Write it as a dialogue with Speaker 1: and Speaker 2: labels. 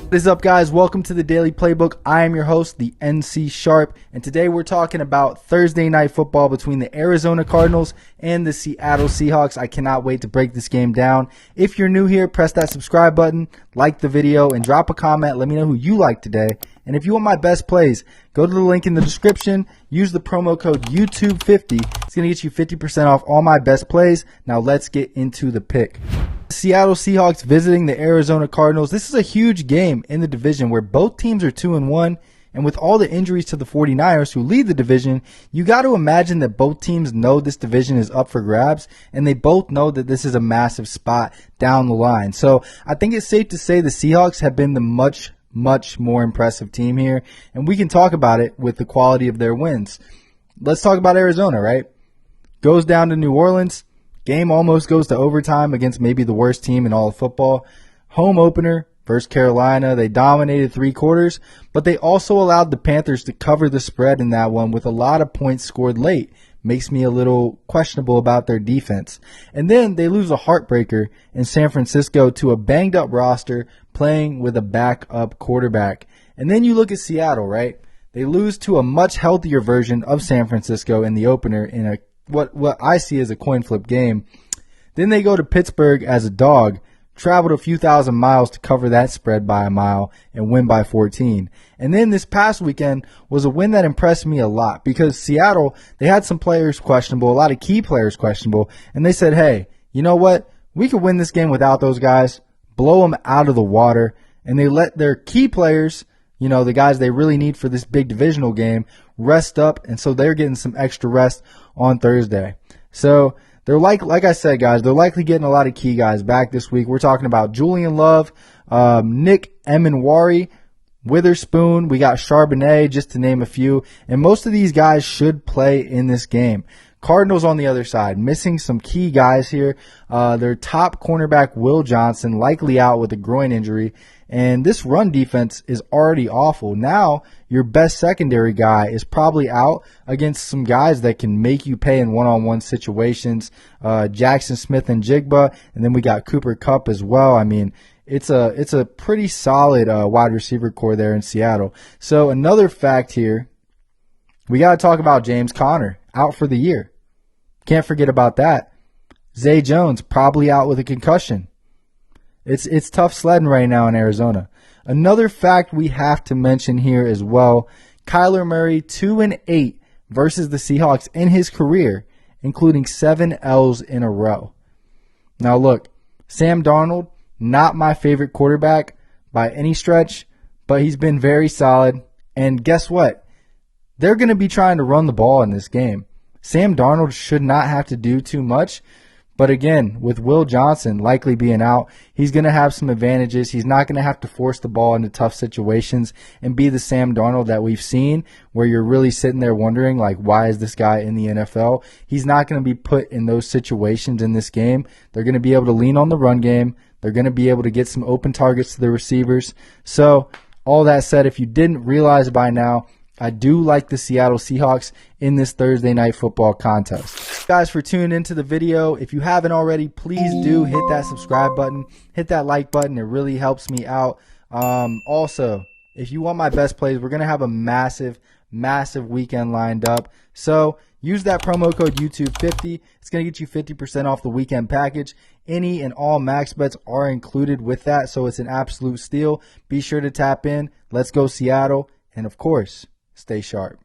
Speaker 1: What is up, guys? Welcome to the Daily Playbook. I am your host, the NC Sharp, and today we're talking about Thursday night football between the Arizona Cardinals and the Seattle Seahawks. I cannot wait to break this game down. If you're new here, press that subscribe button, like the video, and drop a comment. Let me know who you like today. And if you want my best plays, go to the link in the description. Use the promo code YouTube50. It's going to get you 50% off all my best plays. Now let's get into the pick. Seattle Seahawks visiting the Arizona Cardinals. This is a huge game in the division where both teams are 2-1. And with all the injuries to the 49ers who lead the division, you got to imagine that both teams know this division is up for grabs, and they both know that this is a massive spot down the line. So I think it's safe to say the Seahawks have been the much more impressive team here, and we can talk about it with the quality of their wins. Let's talk about Arizona, right? Goes down to New Orleans. Game almost goes to overtime against maybe the worst team in all of football. Home opener versus Carolina. They dominated 3 quarters, but they also allowed the Panthers to cover the spread in that one with a lot of points scored late. Makes me a little questionable about their defense. And then they lose a heartbreaker in San Francisco to a banged up roster playing with a backup quarterback. And then you look at Seattle, right? They lose to a much healthier version of San Francisco in the opener in a what I see as a coin flip game. Then they go to Pittsburgh as a dog, traveled a few thousand miles to cover that spread by a mile and win by 14. And then this past weekend was a win that impressed me a lot because Seattle, they had some players questionable, a lot of key players questionable, and they said, hey, you know what? We could win this game without those guys, blow them out of the water, and they let their key players, you know, the guys they really need for this big divisional game, rest up, and so they're getting some extra rest on Thursday. So they're like I said, guys, they're likely getting a lot of key guys back this week. We're talking about Julian Love, Nick Emenwari, Witherspoon. We got Charbonnet, just to name a few. And most of these guys should play in this game. Cardinals on the other side, missing some key guys here. Their top cornerback, Will Johnson, likely out with a groin injury. And this run defense is already awful. Now, your best secondary guy is probably out against some guys that can make you pay in one-on-one situations. Jackson Smith and Jigba, and then we got Cooper Kupp as well. I mean, it's a pretty solid wide receiver core there in Seattle. So another fact here, we got to talk about James Conner, out for the year. Can't forget about that. Zay Jones, probably out with a concussion. It's tough sledding right now in Arizona. Another fact we have to mention here as well, Kyler Murray 2-8 versus the Seahawks in his career, including 7 L's in a row. Now look, Sam Darnold, not my favorite quarterback by any stretch, but he's been very solid. And guess what? They're going to be trying to run the ball in this game. Sam Darnold should not have to do too much. But again, with Will Johnson likely being out, he's going to have some advantages. He's not going to have to force the ball into tough situations and be the Sam Darnold that we've seen where you're really sitting there wondering, like, why is this guy in the NFL? He's not going to be put in those situations in this game. They're going to be able to lean on the run game. They're going to be able to get some open targets to the receivers. So all that said, if you didn't realize by now, I do like the Seattle Seahawks in this Thursday night football contest. Thanks, guys, for tuning into the video. If you haven't already, please do hit that subscribe button, hit that like button. It really helps me out. Also, if you want my best plays, we're going to have a massive weekend lined up. So use that promo code YouTube50. It's going to get you 50% off the weekend package. Any and all max bets are included with that, so it's an absolute steal. Be sure to tap in. Let's go Seattle. And of course, stay sharp.